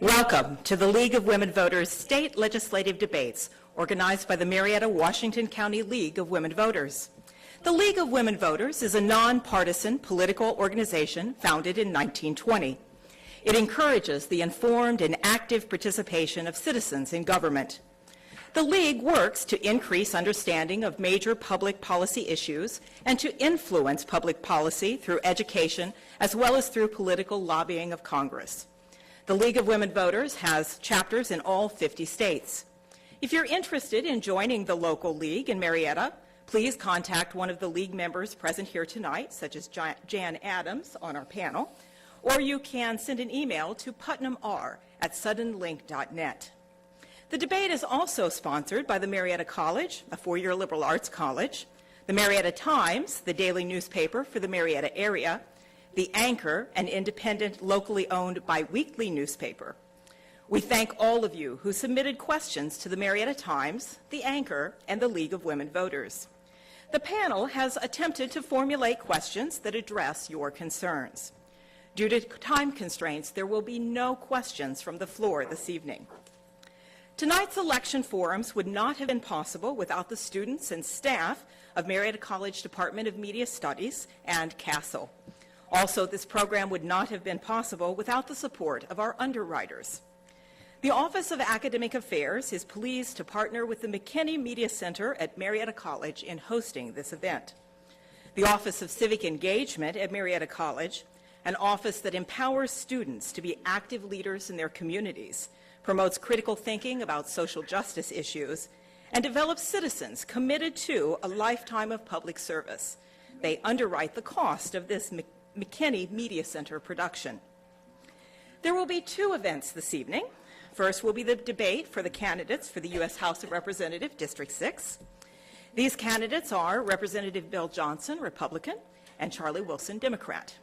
Welcome to the League of Women Voters State Legislative Debates, organized by the Marietta, Washington County League of Women Voters. The League of Women Voters is a nonpartisan political organization founded in 1920. It encourages the informed and active participation of citizens in government. The League works to increase understanding of major public policy issues and to influence public policy through education as well as through political lobbying of Congress. The League of Women Voters has chapters in all 50 states. If you're interested in joining the local league in Marietta, please contact one of the league members present here tonight, such as Jan Adams on our panel, or you can send an email to putnamr@suddenlink.net. The debate is also sponsored by the Marietta College, a four-year liberal arts college, the Marietta Times, the daily newspaper for the Marietta area, the Anchor, an independent, locally owned biweekly newspaper. We thank all of you who submitted questions to the Marietta Times, the Anchor, and the League of Women Voters. The panel has attempted to formulate questions that address your concerns. Due to time constraints, there will be no questions from the floor this evening. Tonight's election forums would not have been possible without the students and staff of Marietta College Department of Media Studies and CASEL. Also, this program would not have been possible without the support of our underwriters. The Office of Academic Affairs is pleased to partner with the McKinney Media Center at Marietta College in hosting this event. The Office of Civic Engagement at Marietta College, an office that empowers students to be active leaders in their communities, promotes critical thinking about social justice issues, and develops citizens committed to a lifetime of public service. They underwrite the cost of this McKinney Media Center production. There will be two events this evening. First will be the debate for the candidates for the U.S. House of Representatives, District 6. These candidates are Representative Bill Johnson, Republican, and Charlie Wilson, Democrat.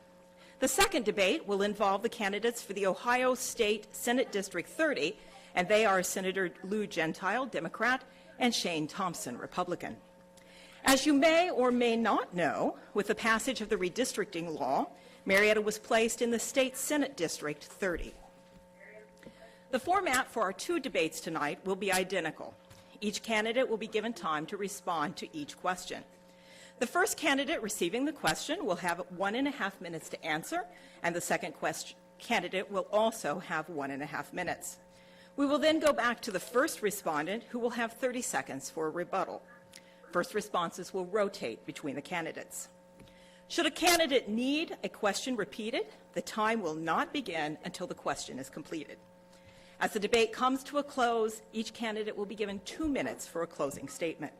The second debate will involve the candidates for the Ohio State Senate District 30, and they are Senator Lou Gentile, Democrat, and Shane Thompson, Republican. As you may or may not know, with the passage of the redistricting law, Marietta was placed in the State Senate District 30. The format for our two debates tonight will be identical. Each candidate will be given time to respond to each question. The first candidate receiving the question will have 1.5 minutes to answer, and the second candidate will also have 1.5 minutes. We will then go back to the first respondent, who will have 30 seconds for a rebuttal. First responses will rotate between the candidates. Should a candidate need a question repeated, the time will not begin until the question is completed. As the debate comes to a close, each candidate will be given 2 minutes for a closing statement.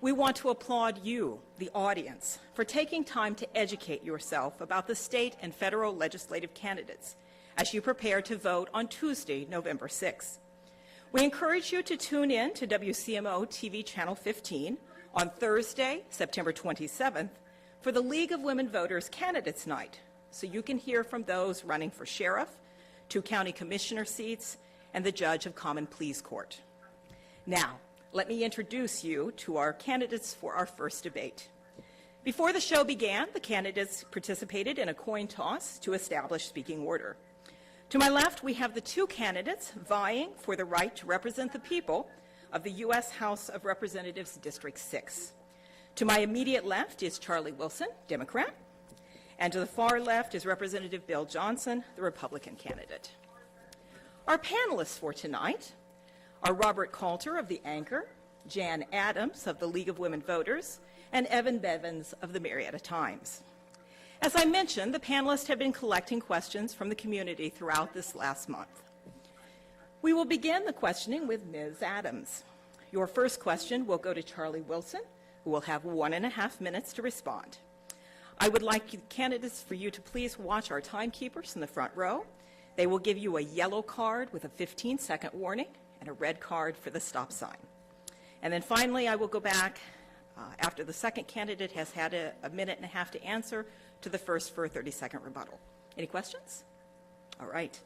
We want to applaud you, the audience, for taking time to educate yourself about the state and federal legislative candidates as you prepare to vote on Tuesday, November 6th. We encourage you to tune in to WCMO TV Channel 15 on Thursday, September 27th, for the League of Women Voters Candidates Night, so you can hear from those running for sheriff, 2 county commissioner seats, and the judge of Common Pleas Court. Now, let me introduce you to our candidates for our first debate. Before the show began, the candidates participated in a coin toss to establish speaking order. To my left, we have the 2 candidates vying for the right to represent the people of the U.S. House of Representatives, District 6. To my immediate left is Charlie Wilson, Democrat, and to the far left is Representative Bill Johnson, the Republican candidate. Our panelists for tonight are Robert Coulter of the Anchor, Jan Adams of the League of Women Voters, and Evan Bevins of the Marietta Times. As I mentioned, the panelists have been collecting questions from the community throughout this last month. We will begin the questioning with Ms. Adams. Your first question will go to Charlie Wilson, who will have 1.5 minutes to respond. I would like candidates for you to please watch our timekeepers in the front row. They will give you a yellow card with a 15-second warning and a red card for the stop sign. And then finally, I will go back after the second candidate has had a 1.5 minutes to answer to the first for a 30-second rebuttal. Any questions? All right.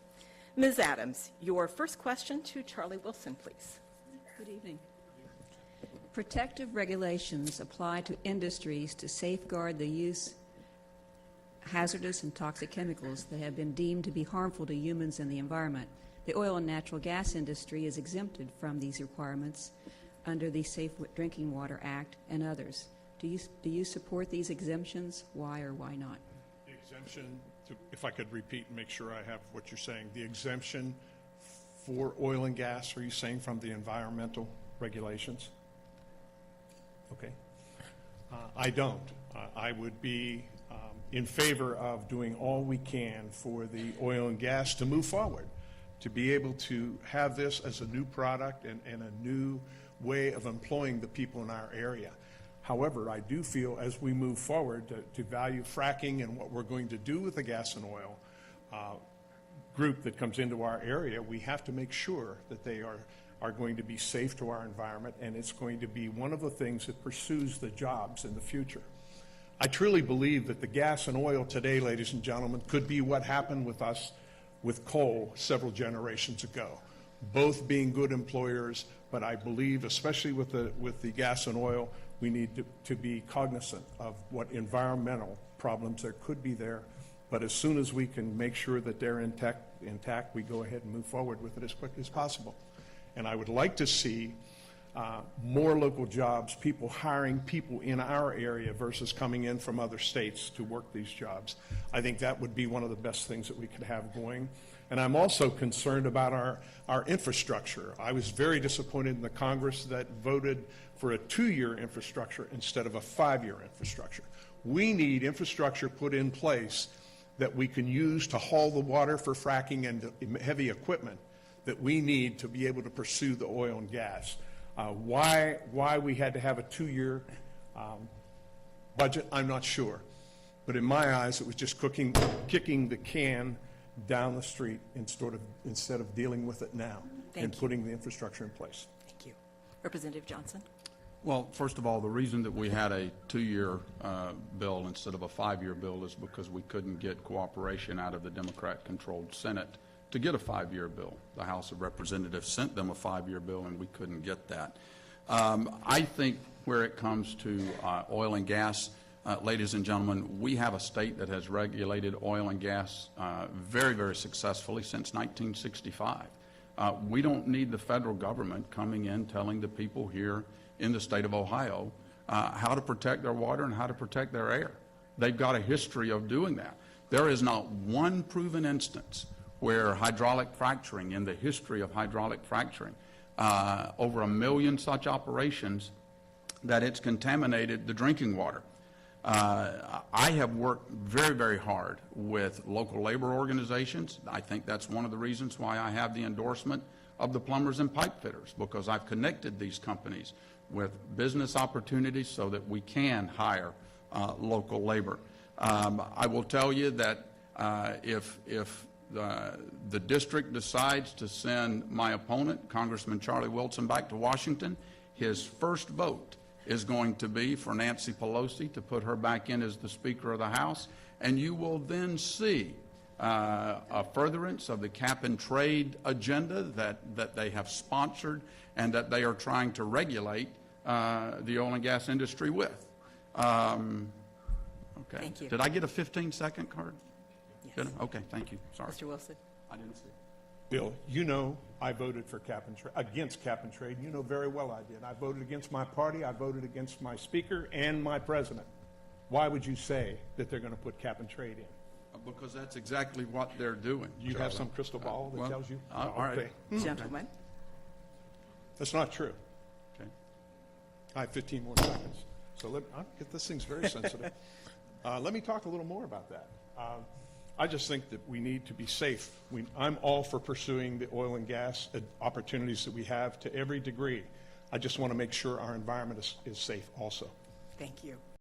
Ms. Adams, your first question to Charlie Wilson, please. Good evening. Protective regulations apply to industries to safeguard the use. hazardous and toxic chemicals that have been deemed to be harmful to humans and the environment. The oil and natural gas industry is exempted from these requirements under the Safe Drinking Water Act and others. Do you support these exemptions? Why or why not? The exemption, if I could repeat and make sure I have what you're saying, the exemption for oil and gas, are you saying from the environmental regulations? Okay. I don't. I would be in favor of doing all we can for the oil and gas to move forward, to be able to have this as a new product and a new way of employing the people in our area. However, I do feel as we move forward to value fracking and what we're going to do with the gas and oil group that comes into our area, we have to make sure that they are going to be safe to our environment, and it's going to be one of the things that pursues the jobs in the future. I truly believe that the gas and oil today, ladies and gentlemen, could be what happened with us with coal several generations ago, both being good employers, but I believe, especially with the gas and oil, we need to be cognizant of what environmental problems there could be there. But as soon as we can make sure that they're intact, we go ahead and move forward with it as quickly as possible. And I would like to see more local jobs, people hiring people in our area versus coming in from other states to work these jobs. I think that would be one of the best things that we could have going. And I'm also concerned about our infrastructure. I was very disappointed in the Congress that voted for a 2-year infrastructure instead of a 5-year infrastructure. We need infrastructure put in place that we can use to haul the water for fracking and heavy equipment that we need to be able to pursue the oil and gas. Why we had to have a 2-year budget, I'm not sure. But in my eyes, it was just kicking the can down the street instead of dealing with it now and putting the infrastructure in place. Thank you. Representative Johnson. Well, first of all, the reason that we had a 2-year bill instead of a 5-year bill is because we couldn't get cooperation out of the Democrat-controlled Senate to get a 5-year bill. The House of Representatives sent them a 5-year bill, and we couldn't get that. I think where it comes to oil and gas, ladies and gentlemen, we have a state that has regulated oil and gas very, very successfully since 1965. We don't need the federal government coming in telling the people here in the state of Ohio how to protect their water and how to protect their air. They've got a history of doing that. There is not one proven instance where hydraulic fracturing, in the history of hydraulic fracturing, over 1 million such operations, that it's contaminated the drinking water. I have worked very, very hard with local labor organizations. I think that's one of the reasons why I have the endorsement of the plumbers and pipe fitters, because I've connected these companies with business opportunities so that we can hire local labor. I will tell you that if the district decides to send my opponent, Congressman Charlie Wilson, back to Washington, his first vote is going to be for Nancy Pelosi to put her back in as the Speaker of the House, and you will then see a furtherance of the cap and trade agenda that they have sponsored and that they are trying to regulate the oil and gas industry with. Okay. Thank you. Did I get a 15-second card? Yes. Okay, thank you. Sorry. Mr. Wilson. I didn't see it. Bill, you know I voted for against cap and trade. You know very well I did. I voted against my party. I voted against my speaker and my president. Why would you say that they're going to put cap and trade in? Because that's exactly what they're doing. You have some crystal ball that tells you? All right. Okay. Gentlemen. That's not true. Okay. I have 15 more seconds. So this thing's very sensitive. Let me talk a little more about that. I just think that we need to be safe. I'm all for pursuing the oil and gas opportunities that we have to every degree. I just want to make sure our environment is safe also. Thank you.